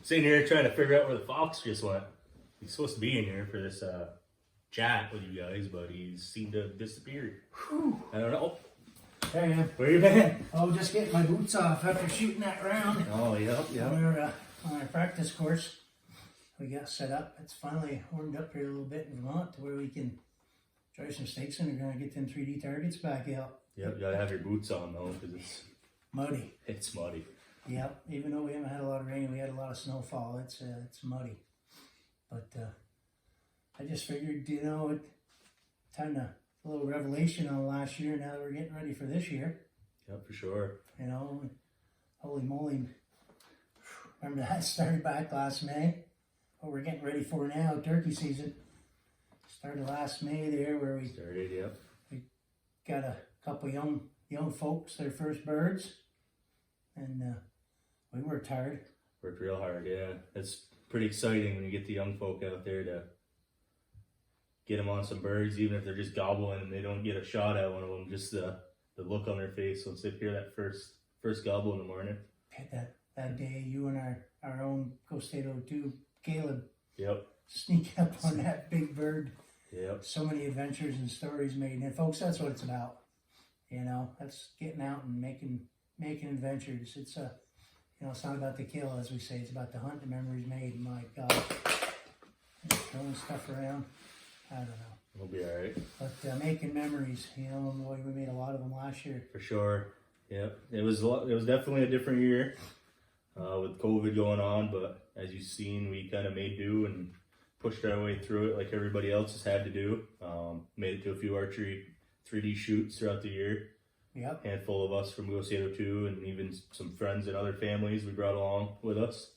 Sitting here trying to figure out where the fox just went. He's supposed to be in here for this chat with you guys, but he seemed to have disappeared. Whew. I don't know. There I am. Where you been? Oh, just getting my boots off after shooting that round. Oh, yep. We're on our practice course. We got set up. It's finally warmed up here a little bit in Vermont to where we can try some stakes and we're going to get them 3D targets back out. Yep, you gotta have your boots on though, because Muddy. it's muddy. Yep. Even though we haven't had a lot of rain, we had a lot of snowfall. It's muddy. But I just figured, kind of a little revelation on last year. Now that we're getting ready for this year. Yep, for sure. Holy moly. Remember that started back last May. What we're getting ready for now, turkey season. Started last May there where we started, yep. We got a couple young folks, their first birds. And we worked hard. Worked real hard, yeah. It's pretty exciting when you get the young folk out there to get them on some birds, even if they're just gobbling and they don't get a shot at one of them. Just the look on their face once they hear that first gobble in the morning. That day, you and our own Ghost 802, Caleb, yep, sneak up on that big bird. Yep. So many adventures and stories made. And folks, that's what it's about. That's getting out and making adventures. It's it's not about the kill, as we say. It's about the hunt, the memories made. My God, throwing stuff around. I don't know. We'll be all right. But making memories. Boy, we made a lot of them last year. For sure. Yep. It was definitely a different year with COVID going on, but as you've seen, we kind of made do and pushed our way through it like everybody else has had to do. Made it to a few archery 3D shoots throughout the year. Yep. Handful of us from Ghost 802 and even some friends and other families we brought along with us.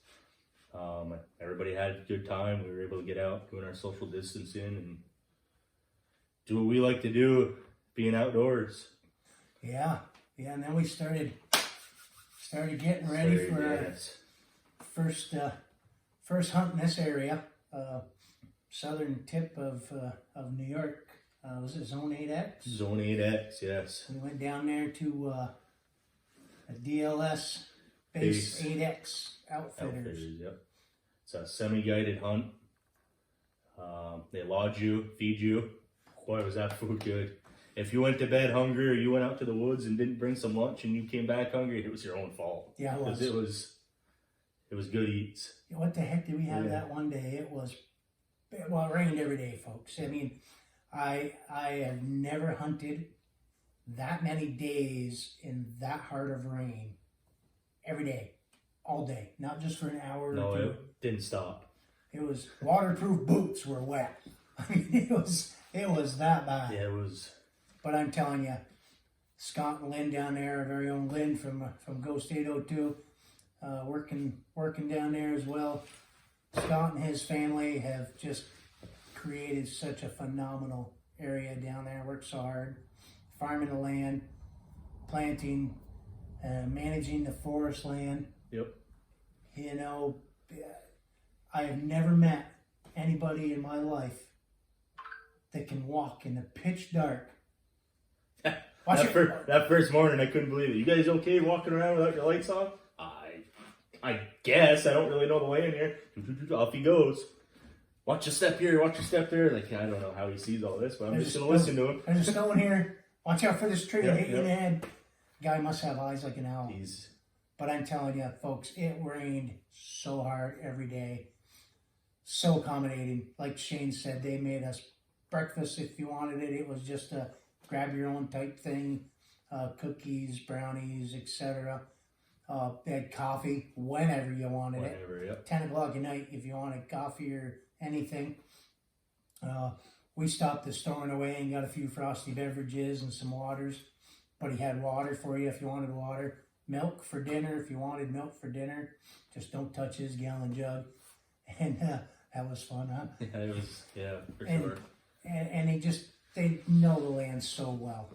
Everybody had a good time. We were able to get out, doing our social distancing and do what we like to do, being outdoors. Yeah. And then we started getting ready for our first hunt in this area, southern tip of New York. Was it Zone 8X? Zone 8X, yes. We went down there to a DLS Base 8X Outfitters. Yep. It's a semi-guided hunt. They lodge you, feed you. Boy, was that food good. If you went to bed hungry or you went out to the woods and didn't bring some lunch and you came back hungry, it was your own fault. Yeah, it was. Because it was good eats. What the heck did we have that one day? It rained every day, folks. I mean, I have never hunted that many days in that hard of rain. Every day, all day, not just for an hour or two. No, it didn't stop. It was waterproof boots were wet. I mean, it was that bad. Yeah, it was. But I'm telling you, Scott and Lynn down there, our very own Lynn from Ghost 802, working down there as well. Scott and his family have just created such a phenomenal area down there. Worked so hard, farming the land, planting, managing the forest land. Yep. I have never met anybody in my life that can walk in the pitch dark. That first morning, I couldn't believe it. You guys okay walking around without your lights on? I guess. I don't really know the way in here. Off he goes. Watch your step here, watch your step there. Like, I don't know how he sees all this, but I'm just going to listen to him. There's a stone here. Watch out for this tree. Hit you in the head. Guy must have eyes like an owl. But I'm telling you, folks, it rained so hard every day. So accommodating. Like Shane said, they made us breakfast if you wanted it. It was just a grab your own type thing. Cookies, brownies, etc. They had coffee whenever you wanted it. Yep. 10 o'clock at night if you wanted coffee or anything. We stopped the storing away and got a few frosty beverages and some waters. But he had water for you if you wanted water. Milk for dinner if you wanted milk for dinner. Just don't touch his gallon jug. And that was fun, huh? Yeah, it was, for sure. And they know the land so well.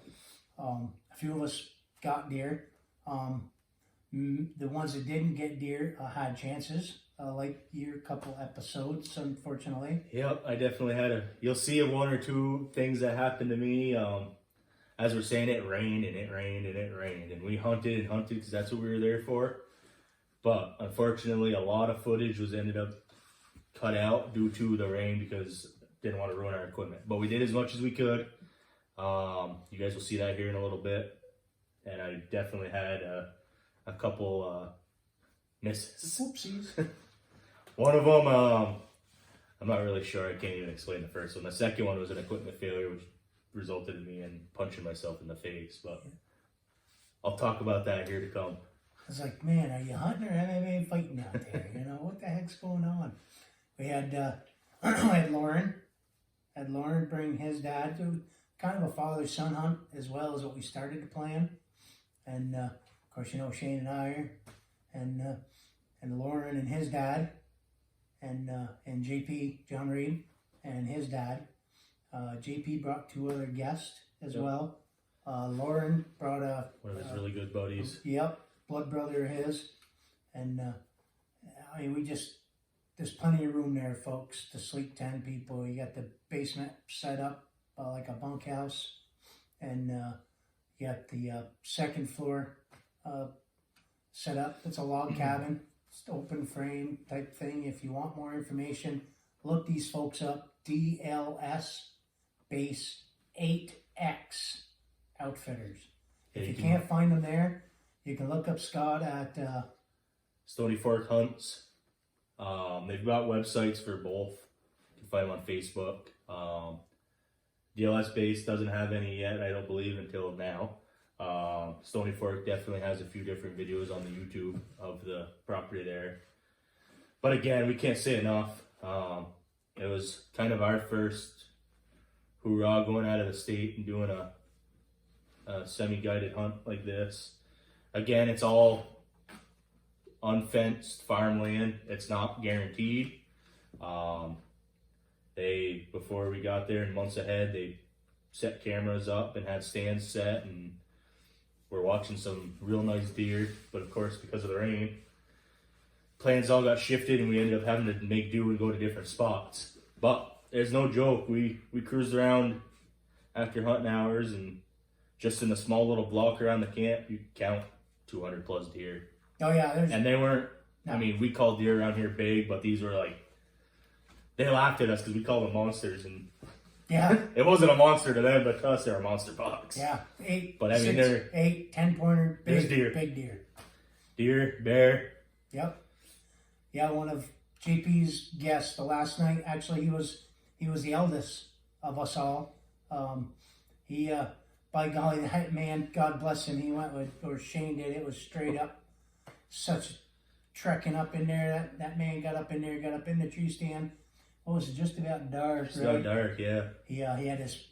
A few of us got deer. The ones that didn't get deer had chances, like your couple episodes, unfortunately. Yep, I definitely had you'll see one or two things that happened to me. As we're saying, it rained and it rained and it rained. And we hunted and hunted because that's what we were there for. But unfortunately, a lot of footage was ended up cut out due to the rain because didn't want to ruin our equipment. But we did as much as we could. You guys will see that here in a little bit. And I definitely had a couple misses. Whoopsies. One of them, I'm not really sure. I can't even explain the first one. The second one was an equipment failure, which resulted in me in punching myself in the face. But I'll talk about that here to come. I was like, man, are you hunting or MMA fighting out there? You know, what the heck's going on? We had Lauren bring his dad to kind of a father-son hunt as well as what we started to plan. And of course, you know, Shane and I are, and Lauren and his dad, and JP, John Reed, and his dad. JP brought 2 other guests as well. Lauren brought one of his really good buddies. Yep, blood brother of his. And I mean, there's plenty of room there, folks, to sleep 10 people. You got the basement set up like a bunkhouse, and you got the second floor set up. It's a log cabin. It's open frame type thing. If you want more information, look these folks up. Dls Base 8X Outfitters. If you can't find them there, you can look up Scott at Stony Fork Hunts. They've got websites for both. You can find them on Facebook. Dls Base doesn't have any yet, I don't believe, until now. Stony Fork definitely has a few different videos on the YouTube of the property there. But again, we can't say enough. It was kind of our first hoorah going out of the state and doing a semi-guided hunt like this. Again, it's all unfenced farmland. It's not guaranteed. Before we got there and months ahead, they set cameras up and had stands set, and we're watching some real nice deer. But of course, because of the rain, plans all got shifted and we ended up having to make do and go to different spots. But there's no joke. We cruised around after hunting hours, and just in a small little block around the camp, you count 200 plus deer. Oh yeah, and they weren't. No. I mean, we call deer around here big, but these were like, they laughed at us because we called them monsters, and yeah, it wasn't a monster to them, but to us, they're a monster bucks. Yeah, 8, but I mean, 6, they're 8, 10 pointer, big deer, deer, bear. Yep. Yeah, one of JP's guests the last night. Actually, he was the eldest of us all. He by golly, that man, God bless him, he went with, or Shane did. It was straight up, such trekking up in there. That man got up in the tree stand. What was it? Just about dark. Just about dark, yeah. He had this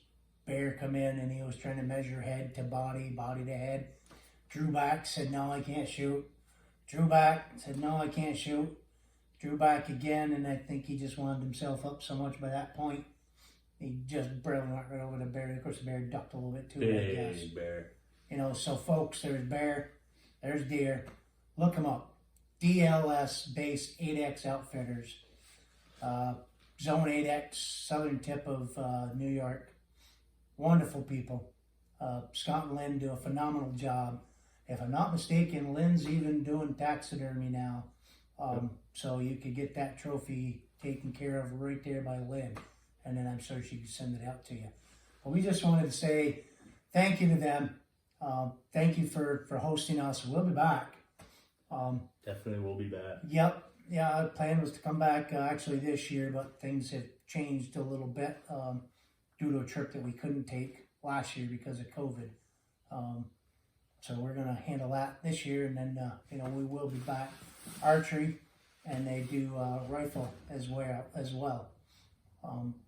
bear come in, and he was trying to measure head to body, body to head. Drew back, said, "No, I can't shoot." Drew back, said, "No, I can't shoot." Drew back again, and I think he just wound himself up so much by that point. He just barely went right over the bear. Of course, the bear ducked a little bit too. Big bear. You know, so folks, there's bear, there's deer. Look them up. DLS Base 8X Outfitters. Zone 8X, southern tip of New York. Wonderful people. Scott and Lynn do a phenomenal job. If I'm not mistaken, Lynn's even doing taxidermy now. So you could get that trophy taken care of right there by Lynn. And then I'm sure she can send it out to you. But we just wanted to say thank you to them. Thank you for hosting us. We'll be back. Definitely will be back. Yep. Yeah, the plan was to come back actually this year, but things have changed a little bit due to a trip that we couldn't take last year because of COVID. So we're going to handle that this year, and then we will be back. Archery, and they do rifle as well.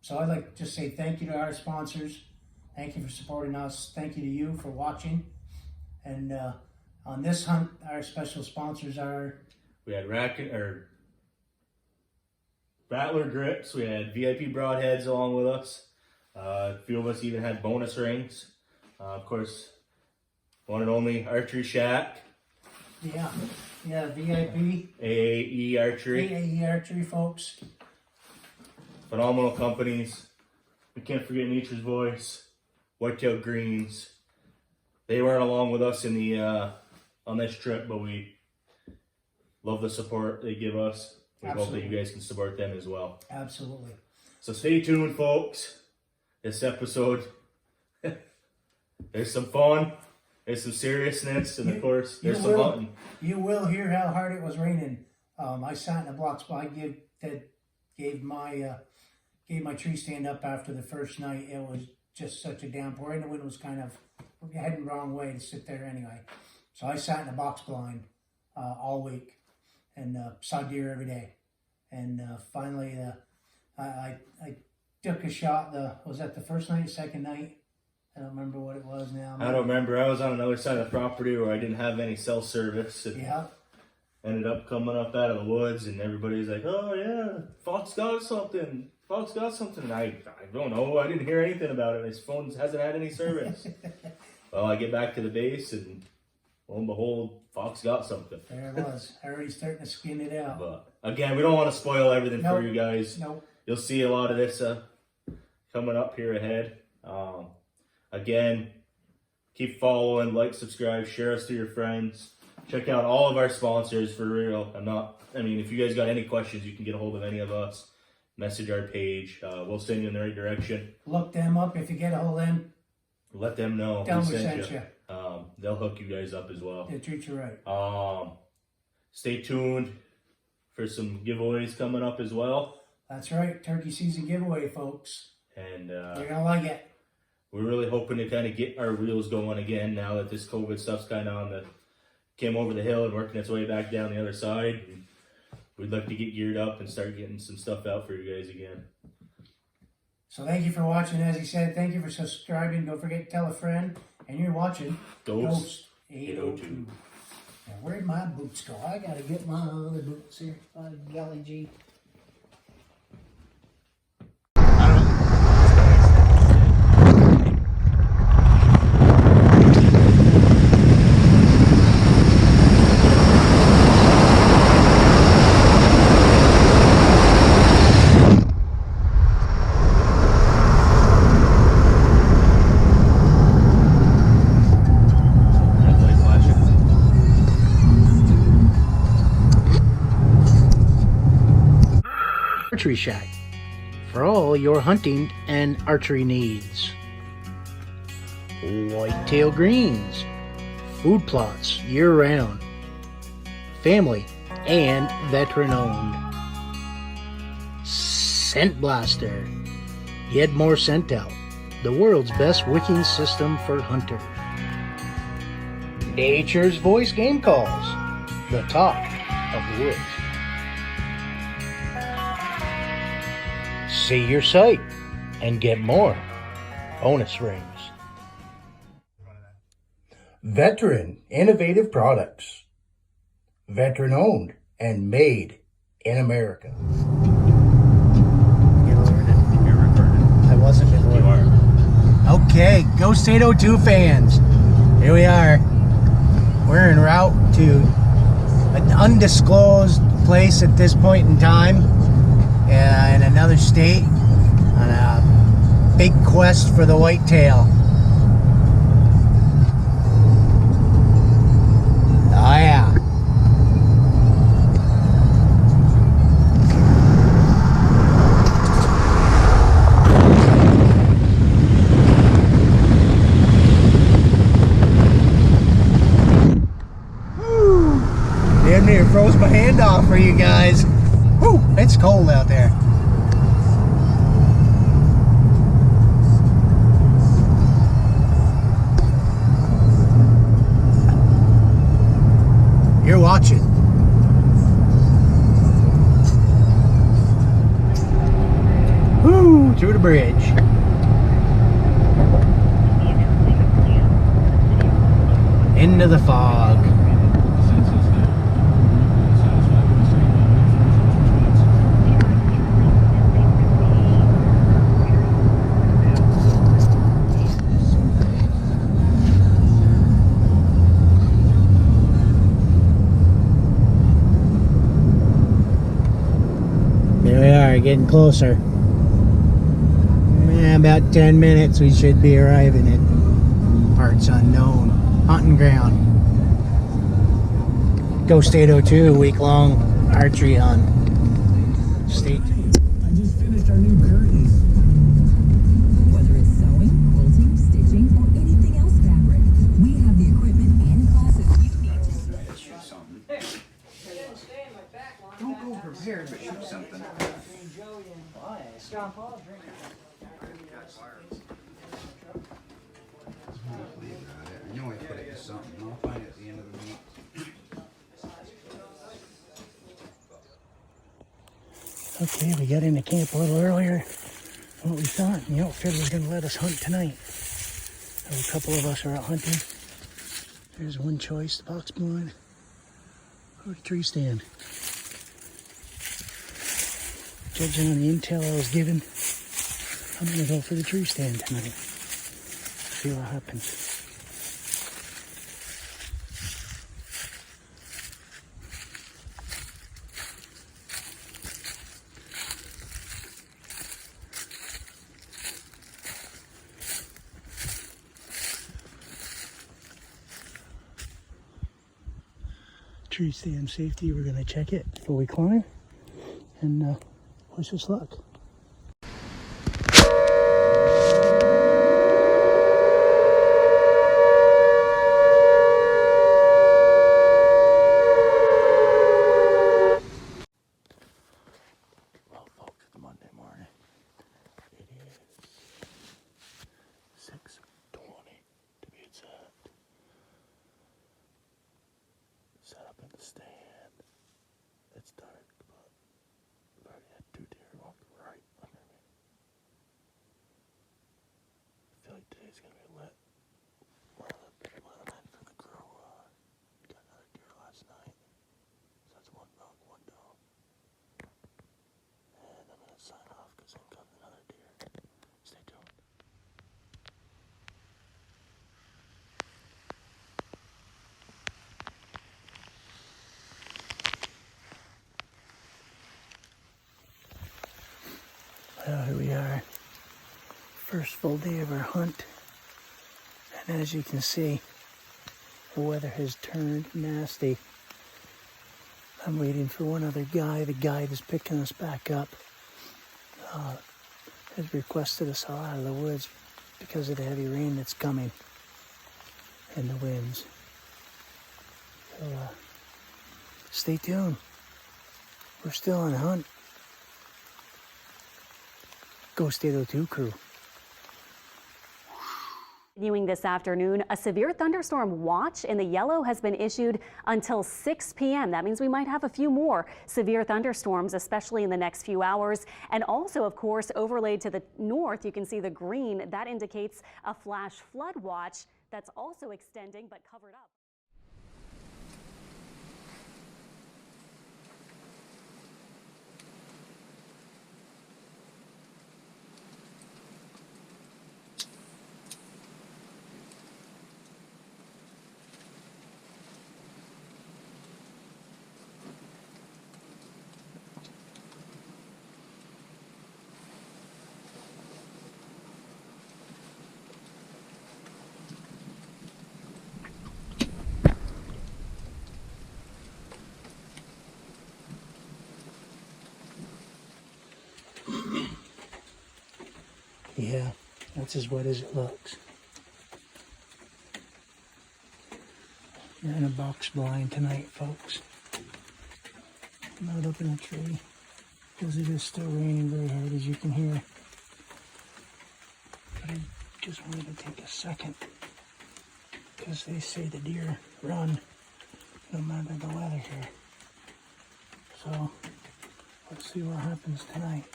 So I'd like to just say thank you to our sponsors. Thank you for supporting us. Thank you to you for watching. And on this hunt, our special sponsors are... We had Rattler grips. We had VIP broadheads along with us. A few of us even had bonus rings. Of course, one and only Archery Shack. Yeah, VIP. AAE Archery. AAE Archery, folks. Phenomenal companies. We can't forget Nature's Voice. Whitetail Greens. They weren't along with us in the on this trip, but we love the support they give us. We hope that Absolutely. you guys can support them as well. Absolutely. So stay tuned, folks. This episode, there's some fun, there's some seriousness, and of course, there's some hunting. You will hear how hard it was raining. I sat in a block spot. Gave my tree stand up after the first night. It was just such a downpour, and the wind was kind of heading the wrong way to sit there anyway. So I sat in a box blind all week and saw deer every day. And finally, I took a shot. Was that the first night, second night? I don't remember what it was now. I don't remember. I was on another side of the property where I didn't have any cell service. Yeah. Ended up coming up out of the woods, and everybody's like, "Oh yeah, Fox got something. Fox got something." And I don't know. I didn't hear anything about it. His phone hasn't had any service. Well, I get back to the base, and lo and behold, Fox got something. There it was. Already starting to skin it out. But again, we don't want to spoil everything for you guys. Nope. You'll see a lot of this coming up here ahead. Again, keep following, like, subscribe, share us to your friends. Check out all of our sponsors for real. If you guys got any questions, you can get a hold of any of us. Message our page. We'll send you in the right direction. Look them up if you get a hold of them. Let them know Tell we them we sent sent you. you. They'll hook you guys up as well. They'll treat you right. Stay tuned for some giveaways coming up as well. That's right. Turkey season giveaway, folks. And You're going to like it. we're really hoping to kind of get our wheels going again now that this COVID stuff's kind of came over the hill and working its way back down the other side. And we'd like to get geared up and start getting some stuff out for you guys again. So thank you for watching. As he said, thank you for subscribing. Don't forget to tell a friend. And you're watching Ghost 802. Now, where'd my boots go? I got to get my other boots here. By golly gee. Archery Shack for all your hunting and archery needs. Whitetail greens, food plots year-round, family and veteran-owned. Scent Blaster, get more scent out, the world's best wicking system for hunters. Nature's Voice Game Calls, the talk of the woods. See your site and get more bonus rings. Veteran Innovative Products. Veteran owned and made in America. You're recording. I wasn't before. You are. Okay, Ghost 802 fans. Here we are. We're en route to an undisclosed place at this point in time. In another state on a big quest for the whitetail. Oh yeah. Woo. Damn near froze my hand off for you guys. Whew, it's cold out there. You're watching. Whoo, through the bridge. Into the fog. There we are, getting closer. About 10 minutes we should be arriving at parts unknown. Hunting ground. Go State 02 week-long archery hunt. Stay tuned. I just finished our new curtains. Whether it's sewing, quilting, stitching, or anything else fabric, we have the equipment and classes you need to Shoot something. Don't go prepared, but shoot something. Why? I know I put it to something. I'll find it at the end of the week. Okay, we got into camp a little earlier than what we thought, and the outfitter was going to let us hunt tonight. So a couple of us are out hunting. There's one choice, the box blind or the tree stand. Judging on the intel I was given, I'm going to go for the tree stand tonight. See what happens. Tree stand safety, we're going to check it before we climb and wish us luck. Well, folks, it's Monday morning. It is 6:20 to be exact. Set up in the stand. It's dark, but I've already had 2 deer walk right under me. I feel like today's gonna be lit. One of the men from the crew got another deer last night. So that's 1 buck, 1 dog. And I'm gonna sign off because in comes another deer. Stay tuned. Well, here we are, first full day of our hunt, and as you can see, the weather has turned nasty. I'm waiting for one other guy. The guide is picking us back up. Has requested us all out of the woods because of the heavy rain that's coming and the winds. So stay tuned. We're still on hunt. Go State 02 crew. Continuing this afternoon, a severe thunderstorm watch in the yellow has been issued until 6 p.m. That means we might have a few more severe thunderstorms, especially in the next few hours. And also, of course, overlaid to the north, you can see the green. That indicates a flash flood watch that's also extending but covered up. Yeah, that's as wet as it looks. We're in a box blind tonight, folks. Not up in a tree because it is still raining very hard, as you can hear. But I just wanted to take a second because they say the deer run no matter the weather here. So let's see what happens tonight.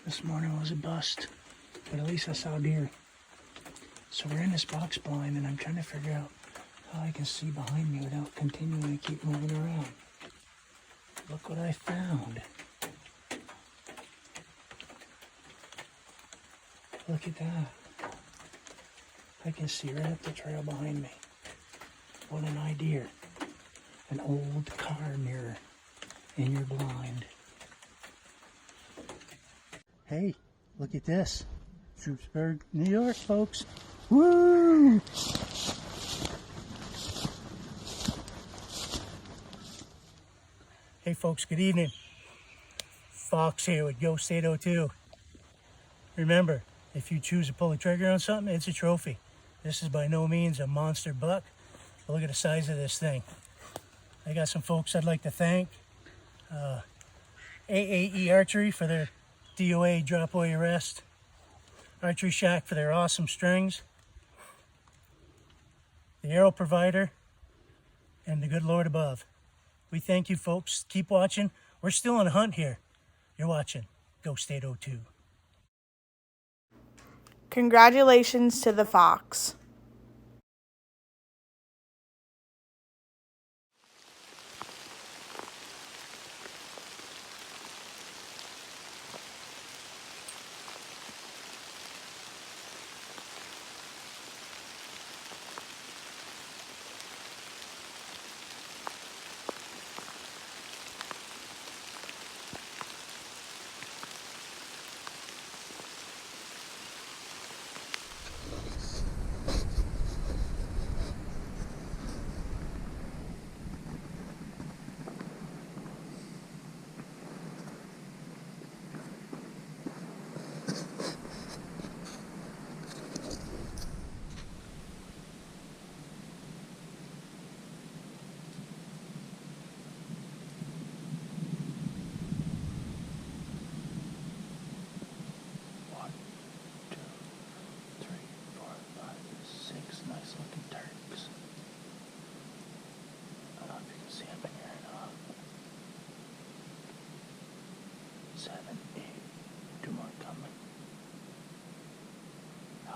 This morning was a bust, but at least I saw deer. So we're in this box blind and I'm trying to figure out how I can see behind me without continuing to keep moving around. Look what I found. Look at that. I can see right up the trail behind me. What an idea. An old car mirror in your blind. Hey, look at this. Troopsburg, New York, folks. Woo! Hey folks, good evening. Fox here with Ghost 802. Remember, if you choose to pull the trigger on something, it's a trophy. This is by no means a monster buck. But look at the size of this thing. I got some folks I'd like to thank. AAE Archery for their DOA drop away arrest. Archery Shack for their awesome strings. The Arrow Provider. And the good Lord above. We thank you folks. Keep watching. We're still on a hunt here. You're watching Ghost 802. Congratulations to the fox.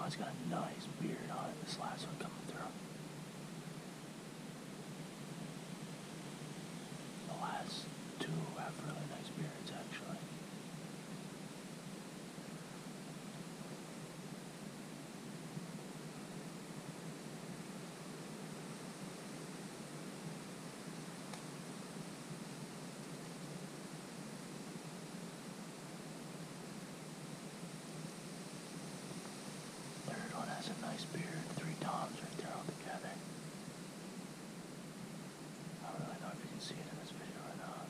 He's got a nice beard on it, this last one coming through. The last two have really nice beards, actually. A nice beard, 3 toms right there all together. I don't really know if you can see it in this video or not.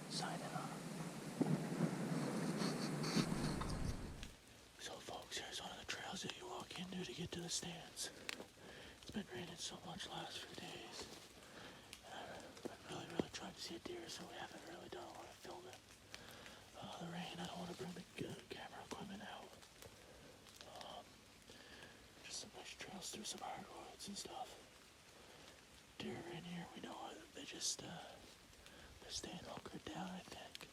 Signing off. So folks, here's one of the trails that you walk into to get to the stands. It's been raining so much last few days. I've really tried to see a deer, so we haven't really done a lot of filming. The rain, I don't want to bring the camera equipment out. Just some nice trails through some hardwoods and stuff. Deer in here, we know it. They're staying hunkered down, I think.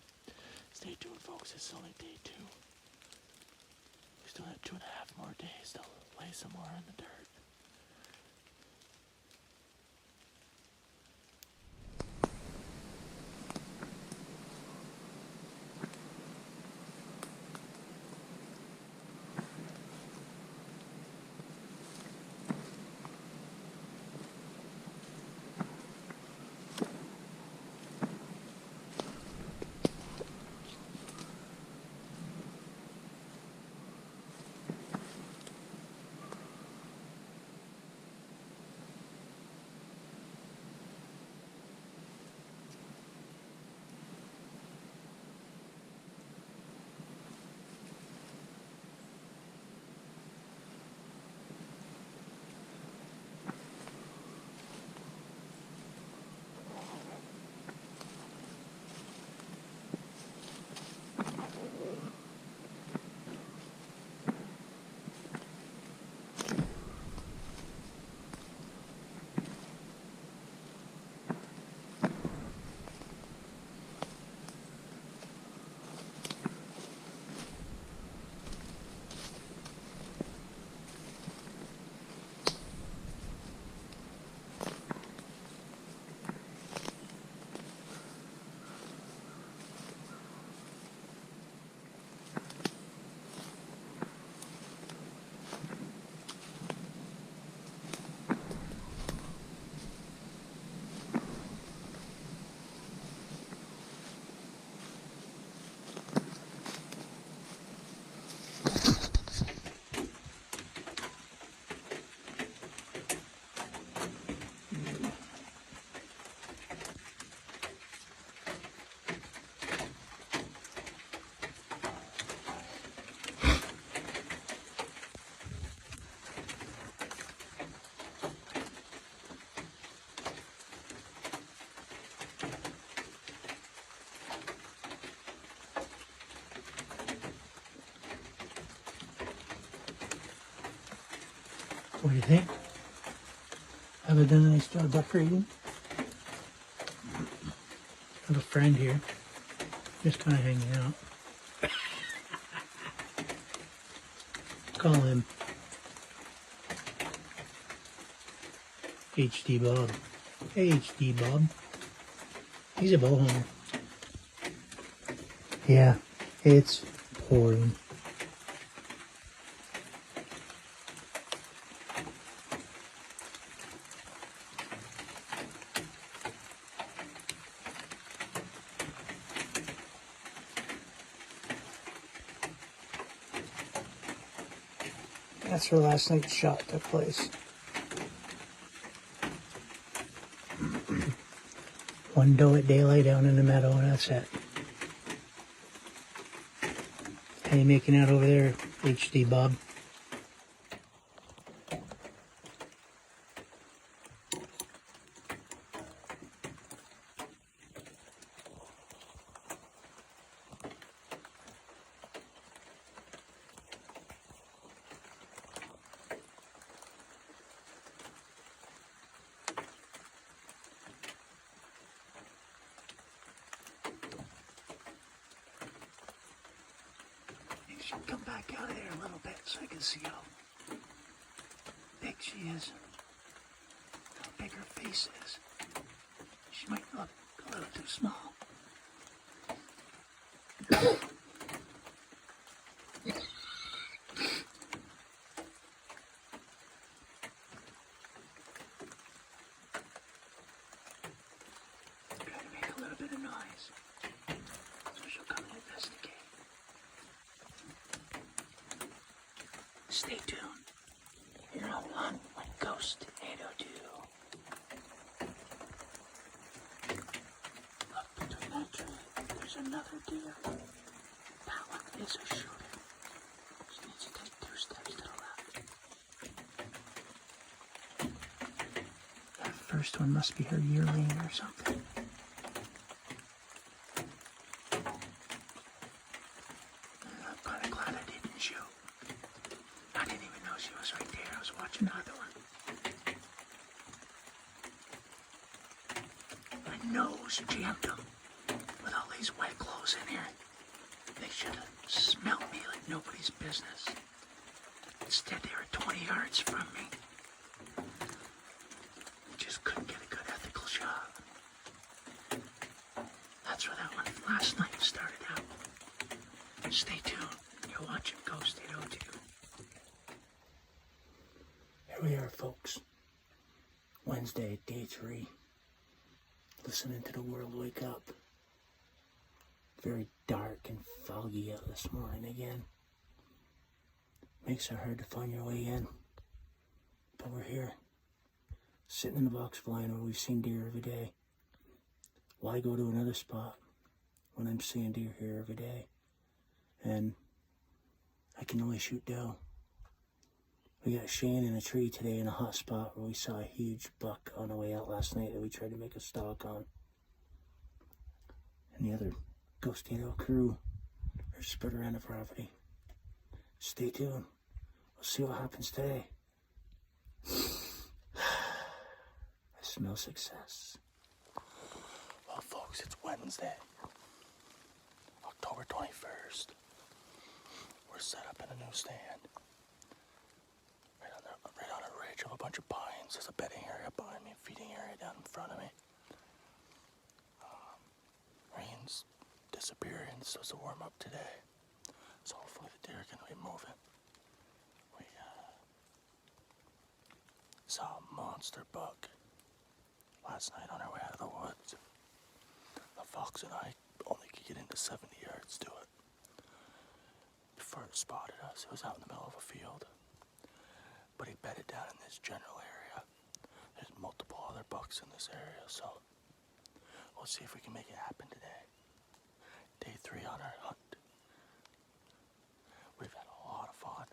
Stay tuned, folks. It's only day 2. We still have 2.5 more days to lay some more in the dirt. What do you think? Have I done a nice job decorating? I have a friend here, just kind of hanging out. Call him HD Bob. Hey HD Bob. He's a bow hunter. Yeah, it's pouring. That's where last night's shot took place. One doe at daylight down in the meadow, and that's it. How you making out over there, HD Bob? She can come back out of there a little bit so I can see how big she is, how big her face is. She might look a little too small. Try to make a little bit of noise, so she'll come and investigate. Stay tuned. You're on Hunt with Ghost 802. Look between that tree. There's another deer. That one is a shooter. She needs to take 2 steps to the left. That first one must be her yearling or something. I'm kind of glad I didn't shoot. I didn't even know she was right there. I was watching the other one. My nose jammed them with all these wet clothes in here. They should have smelled me like nobody's business. Instead, they were 20 yards from me. I just couldn't get a good ethical shot. That's where that one last night started out. Stay tuned. You're watching Ghost 802. Here we are, folks. Wednesday, day 3. Listening to the world wake up. Very dark and foggy out this morning again. Makes it hard to find your way in. But we're here. Sitting in the box blind where we've seen deer every day. Why go to another spot when I'm seeing deer here every day? And I can only shoot doe. We got Shane in a tree today in a hot spot where we saw a huge buck on the way out last night that we tried to make a stalk on. And the other Ghost 802 crew are spread around the property. Stay tuned. We'll see what happens today. I smell success. Well, folks, it's Wednesday, October 21st. We're set up in a new stand. Right on a ridge of a bunch of pines. There's a bedding area behind me, feeding area down in front of me. Rain's disappearing, so it's a warm up today. So hopefully the deer are going to be moving. We saw a monster buck last night on our way out of the woods. The fox and I only could get into 70 yards to it. Before it spotted us, it was out in the middle of a field. But he bedded down in this general area. There's multiple other bucks in this area, so we'll see if we can make it happen today. Day 3 on our hunt. We've had a lot of fun.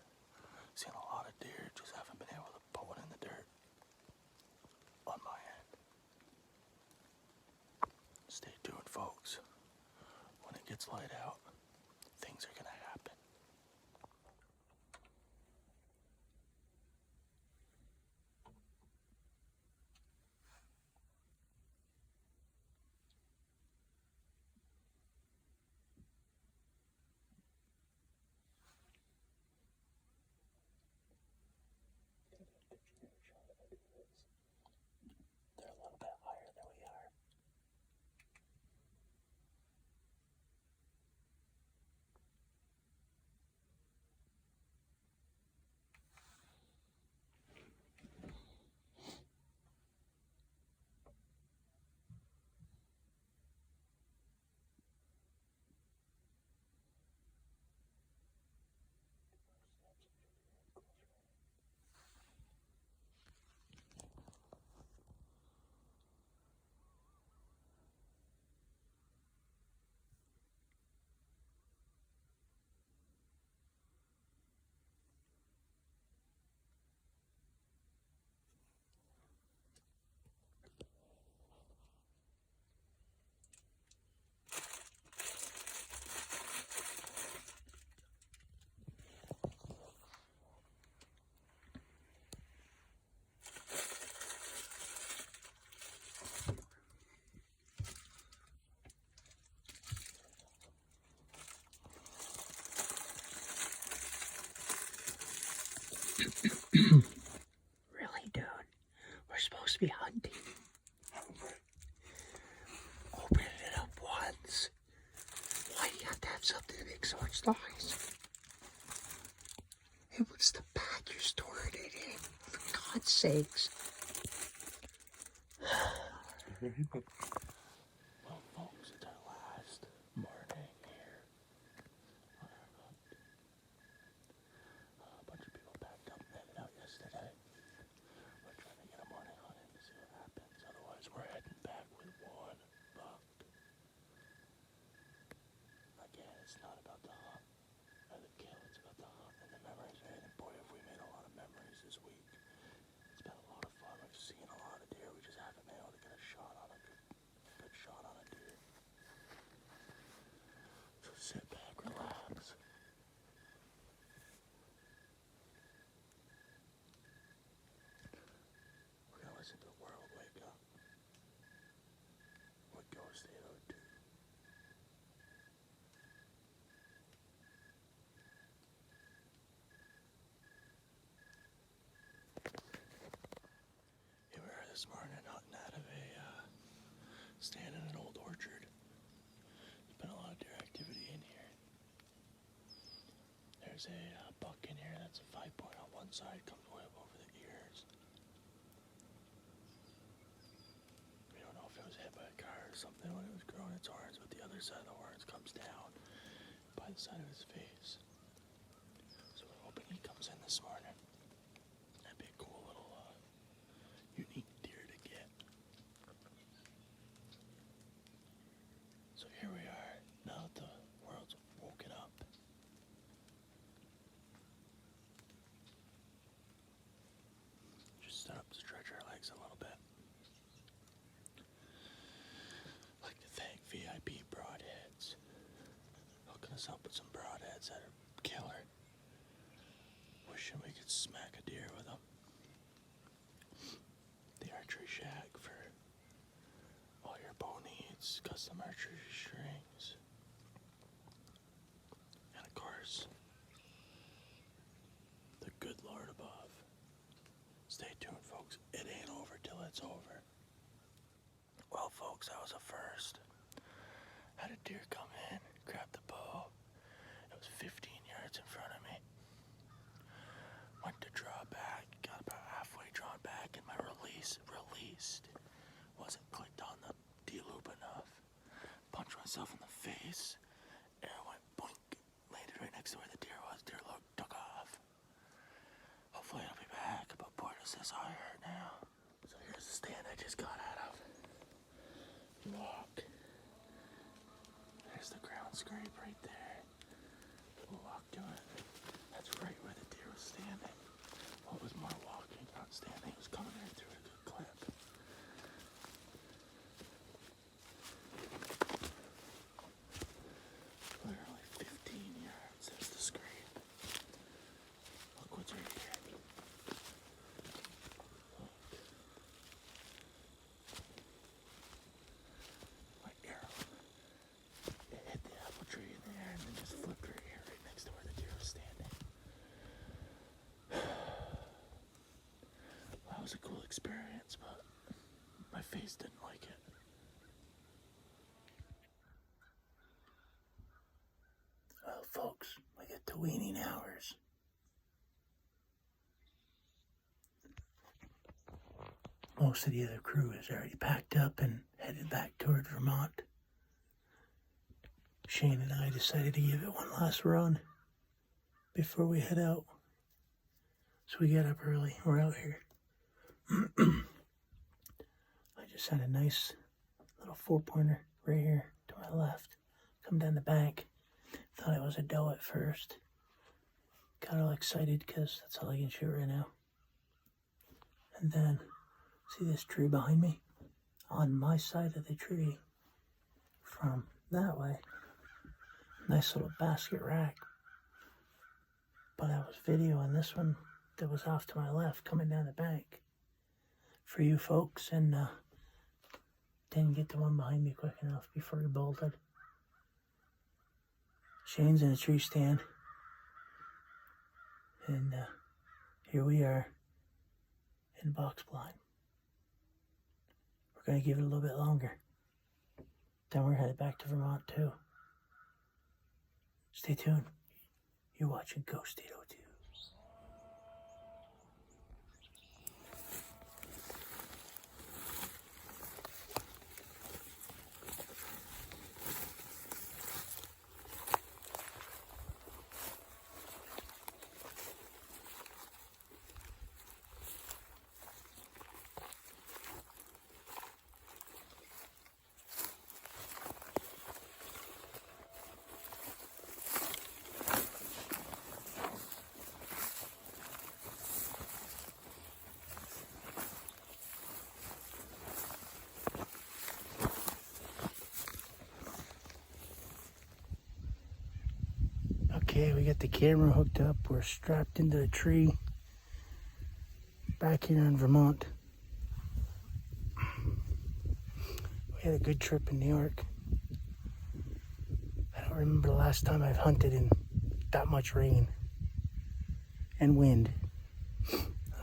Seen a lot of deer, just haven't been able to put one in the dirt on my end. Stay tuned, folks. When it gets light out, things are gonna happen. Really, dude? We're supposed to be hunting. Open it up once. Why do you have to have something to make so much noise? Hey, what's the bag you're storing it in? For God's sakes. Well, folks, it's our last morning here. A bunch of people packed up and headed out yesterday. We're trying to get a morning hunt in to see what happens. Otherwise, we're heading back with one buck. Again, it's not about the hunt or the kill. It's about the hunt and the memories, right? And boy, have we made a lot of memories this week. It's been a lot of fun. We've seen a lot of deer. We just haven't been able to get a shot on a good shot on a deer. So sit back, relax. We're gonna listen to the world wake up with Ghost 802. Here we are this morning hunting out of a stand in an old orchard. There's been a lot of deer activity in here. There's a buck in here that's a 5-point on one side, comes way up over the ears. We don't know if it was hit by a car or something when it was growing its horns, but the other side of the horns comes down by the side of his face. So we're hoping he comes in this morning. That'd be a cool little unique deer to get. So here we are, now that the world's woken up. Just start up to stretch our legs a little bit. I'd like to thank VIP Broadheads, hooking us up with some broadheads that are killer. Wishing we could smack a deer with them. The Archery Shack for all your bow needs, custom archery strings, and of course, the good Lord above. Stay tuned, folks. It ain't over till it's over. Well, folks, that was a first. Had a deer come in, grabbed the bow. It was 15 yards in front of me. Went to draw back, got about halfway drawn back, and my released. Wasn't clicked on the D-loop enough. Punched myself in the face. Arrow went boink. Landed right next to where the deer was. Deer took off. Hopefully it'll be back, but boy does this eye hurt now. So here's the stand I just got out of. Walk. There's the ground scrape right there. We'll walk to it. That's right where the deer was standing. Well, it was more walking, not standing. It was coming right through a good clip. Literally 15 yards. There's the scrape. Look what's right here. Look. My arrow. It hit the apple tree in there and then just flipped right here, right next to where the deer was standing. That was a cool experience, but my face didn't like it. Well, folks, we get to weaning hours. Most of the other crew is already packed up and headed back toward Vermont. Shane and I decided to give it one last run before we head out. So we got up early. We're out here. I just had a nice little 4-pointer right here to my left. Come down the bank. Thought it was a doe at first. Got all excited because that's all I can shoot right now. And then, see this tree behind me? On my side of the tree, from that way, nice little basket rack. But I was videoing this one that was off to my left coming down the bank for you folks, and didn't get the one behind me quick enough before he bolted. Shane's in a tree stand, and here we are in box blind. We're going to give it a little bit longer. Then we're headed back to Vermont too. Stay tuned. You're watching Ghost 802. Okay, we got the camera hooked up. We're strapped into a tree back here in Vermont. We had a good trip in New York. I don't remember the last time I've hunted in that much rain and wind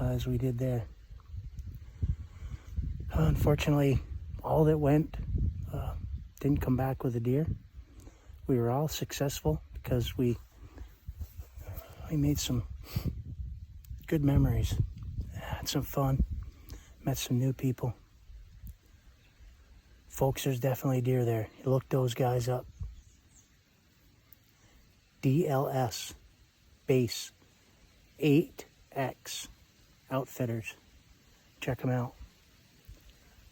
as we did there. Unfortunately, all that went didn't come back with a deer. We were all successful because we made some good memories, had some fun, met some new people. Folks, there's definitely deer there. You look those guys up. Dls Base 8X Outfitters. Check them out.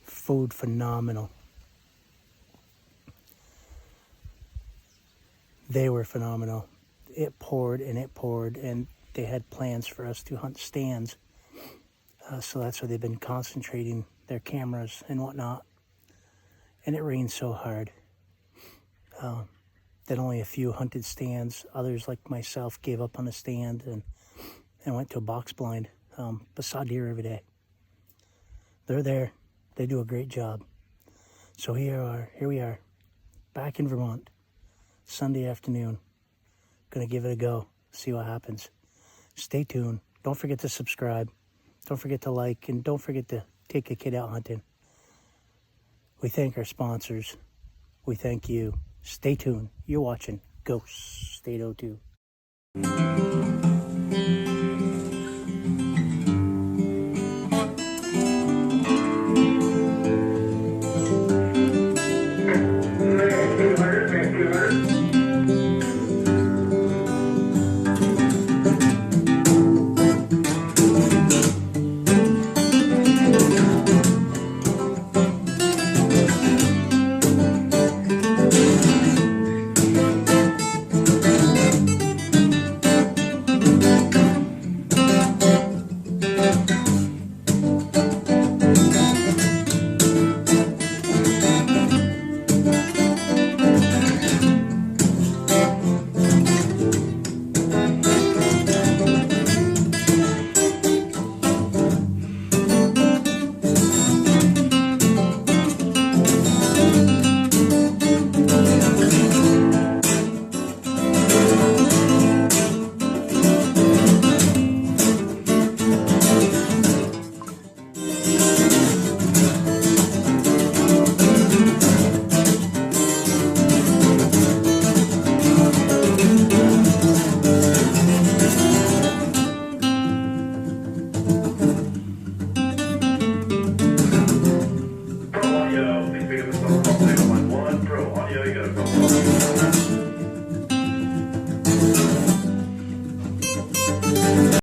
Food phenomenal. They were phenomenal. It poured, and they had plans for us to hunt stands. So that's where they've been concentrating their cameras and whatnot. And it rained so hard that only a few hunted stands. Others, like myself, gave up on the stand and went to a box blind. But saw deer every day. They're there. They do a great job. So here we are, back in Vermont, Sunday afternoon. Gonna give it a go, see what happens. Stay tuned. Don't forget to subscribe. Don't forget to like, and don't forget to take a kid out hunting. We thank our sponsors. We thank you. Stay tuned. You're watching Ghost 802. Audio, please pick up the phone call 911. Pro Audio, you got a phone call.